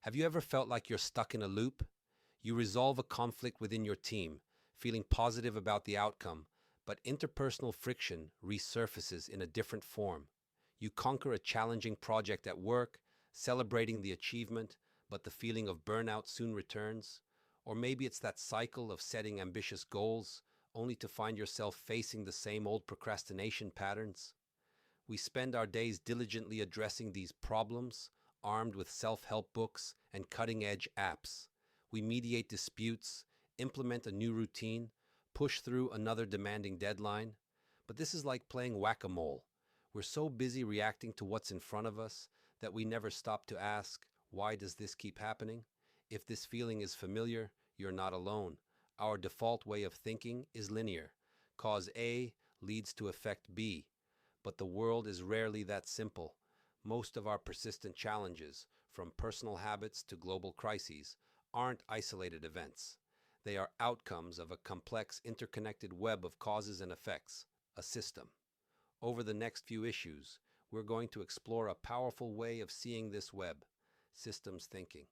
Have you ever felt like you're stuck in a loop? You resolve a conflict within your team, feeling positive about the outcome, but interpersonal friction resurfaces in a different form. You conquer a challenging project at work, celebrating the achievement, but the feeling of burnout soon returns. Or maybe it's that cycle of setting ambitious goals, only to find yourself facing the same old procrastination patterns. We spend our days diligently addressing these problems, armed with self help books and cutting edge apps. We mediate disputes, implement a new routine, push through another demanding deadline. But this is like playing whack a mole. We're so busy reacting to what's in front of us that we never stop to ask, why does this keep happening? If this feeling is familiar, you're not alone. Our default way of thinking is linear. Cause A leads to effect B. But the world is rarely that simple. Most of our persistent challenges, from personal habits to global crises, aren't isolated events. They are outcomes of a complex, interconnected web of causes and effects, a system. Over the next few issues, we're going to explore a powerful way of seeing this web, systems thinking.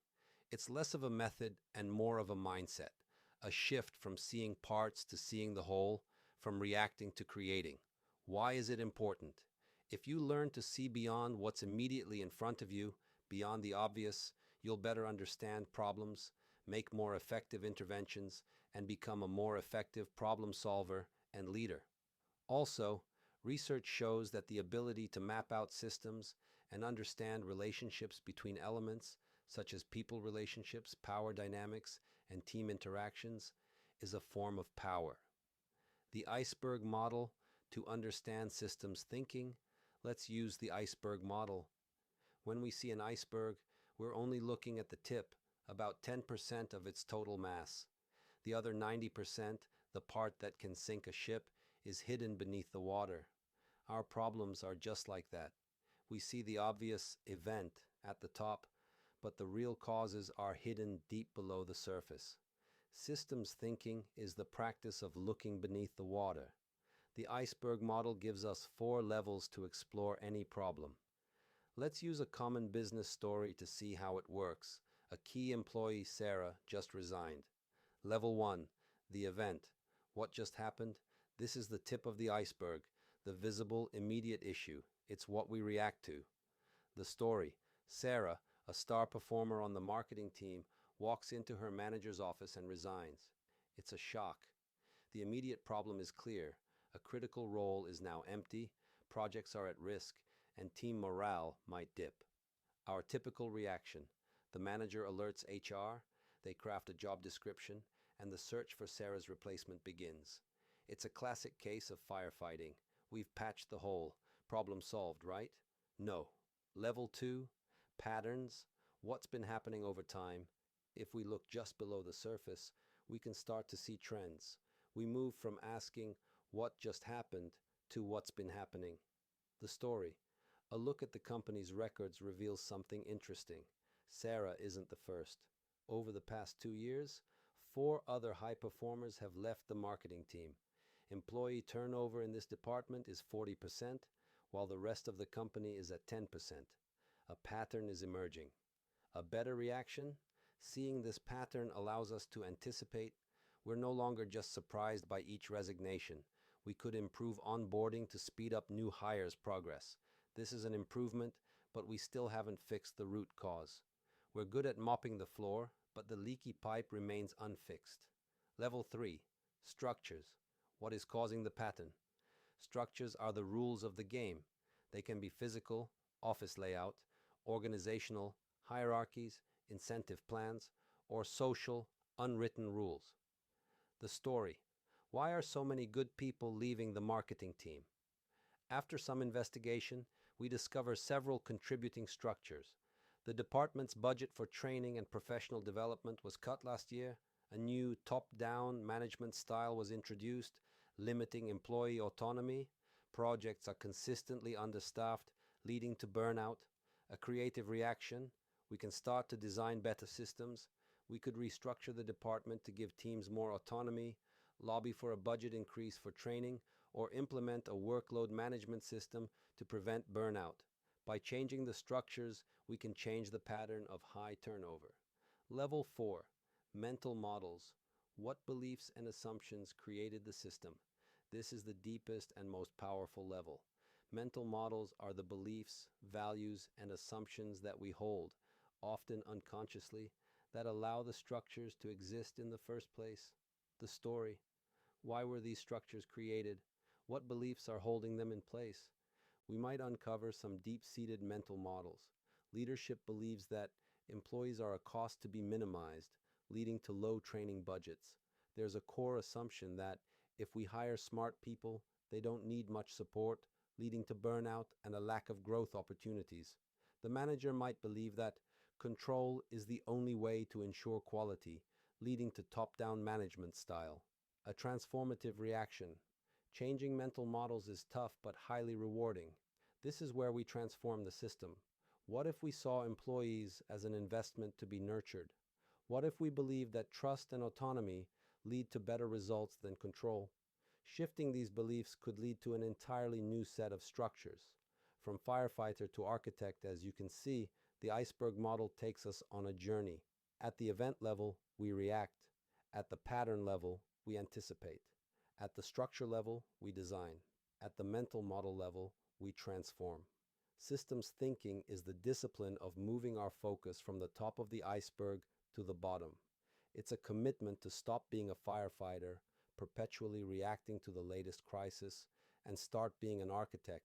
It's less of a method and more of a mindset, a shift from seeing parts to seeing the whole, from reacting to creating. Why is it important? If you learn to see beyond what's immediately in front of you, beyond the obvious, you'll better understand problems, make more effective interventions, and become a more effective problem solver and leader. Also, research shows that the ability to map out systems and understand relationships between elements, such as people relationships, power dynamics, and team interactions, is a form of power. The iceberg model to understand systems thinking. Let's use the iceberg model. When we see an iceberg, we're only looking at the tip, about 10% of its total mass. The other 90%, the part that can sink a ship, is hidden beneath the water. Our problems are just like that. We see the obvious event at the top, but the real causes are hidden deep below the surface. Systems thinking is the practice of looking beneath the water. The iceberg model gives us 4 levels to explore any problem. Let's use a common business story to see how it works. A key employee, Sarah, just resigned. Level 1, the event. What just happened? This is the tip of the iceberg, the visible, immediate issue. It's what we react to. The story. Sarah, a star performer on the marketing team, walks into her manager's office and resigns. It's a shock. The immediate problem is clear. A critical role is now empty, projects are at risk, and team morale might dip. Our typical reaction. The manager alerts HR, they craft a job description, and the search for Sarah's replacement begins. It's a classic case of firefighting. We've patched the hole. Problem solved, right? No. Level 2, patterns. What's been happening over time? If we look just below the surface, we can start to see trends. We move from asking what just happened to what's been happening. The story. A look at the company's records reveals something interesting. Sarah isn't the first. Over the past 2 years, 4 other high performers have left the marketing team. Employee turnover in this department is 40%, while the rest of the company is at 10%. A pattern is emerging. A better reaction? Seeing this pattern allows us to anticipate. We're no longer just surprised by each resignation. We could improve onboarding to speed up new hires' progress. This is an improvement, but we still haven't fixed the root cause. We're good at mopping the floor, but the leaky pipe remains unfixed. Level 3, structures. What is causing the pattern? Structures are the rules of the game. They can be physical, office layout, organizational, hierarchies, incentive plans, or social, unwritten rules. The story. Why are so many good people leaving the marketing team? After some investigation, we discover several contributing structures. The department's budget for training and professional development was cut last year. A new top-down management style was introduced, limiting employee autonomy. Projects are consistently understaffed, leading to burnout. A creative reaction. We can start to design better systems. We could restructure the department to give teams more autonomy, lobby for a budget increase for training, or implement a workload management system to prevent burnout. By changing the structures, we can change the pattern of high turnover. Level 4, mental models. What beliefs and assumptions created the system? This is the deepest and most powerful level. Mental models are the beliefs, values, and assumptions that we hold, often unconsciously, that allow the structures to exist in the first place. The story. Why were these structures created? What beliefs are holding them in place? We might uncover some deep-seated mental models. Leadership believes that employees are a cost to be minimized, leading to low training budgets. There's a core assumption that if we hire smart people, they don't need much support, leading to burnout and a lack of growth opportunities. The manager might believe that control is the only way to ensure quality, leading to top-down management style. A transformative reaction. Changing mental models is tough but highly rewarding. This is where we transform the system. What if we saw employees as an investment to be nurtured? What if we believed that trust and autonomy lead to better results than control? Shifting these beliefs could lead to an entirely new set of structures. From firefighter to architect, as you can see, the iceberg model takes us on a journey. At the event level, we react. At the pattern level, we anticipate. At the structure level, we design. At the mental model level, we transform. Systems thinking is the discipline of moving our focus from the top of the iceberg to the bottom. It's a commitment to stop being a firefighter, perpetually reacting to the latest crisis, and start being an architect,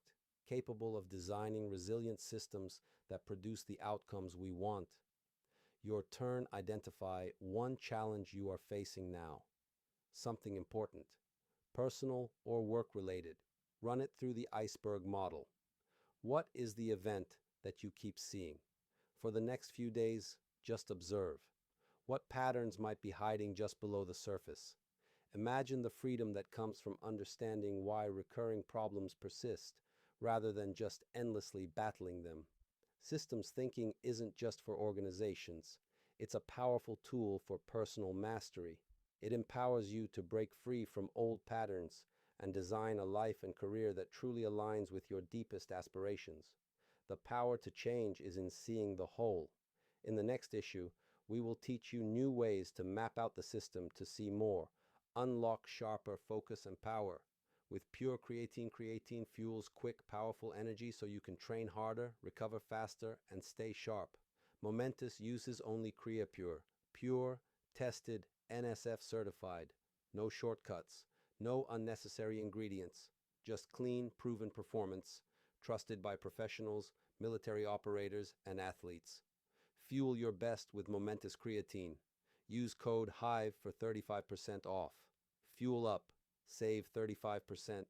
capable of designing resilient systems that produce the outcomes we want. Your turn. Identify one challenge you are facing now. Something important, personal or work-related. Run it through the iceberg model. What is the event that you keep seeing? For the next few days, just observe. What patterns might be hiding just below the surface? Imagine the freedom that comes from understanding why recurring problems persist, rather than just endlessly battling them. Systems thinking isn't just for organizations. It's a powerful tool for personal mastery. It empowers you to break free from old patterns and design a life and career that truly aligns with your deepest aspirations. The power to change is in seeing the whole. In the next issue, we will teach you new ways to map out the system to see more, unlock sharper focus and power. With pure creatine, creatine fuels quick, powerful energy so you can train harder, recover faster, and stay sharp. Momentus uses only CreaPure, pure, tested, NSF certified. No shortcuts, no unnecessary ingredients, just clean, proven performance, trusted by professionals, military operators, and athletes. Fuel your best with Momentus Creatine. Use code HIVE for 35% off. Fuel up, save 35%,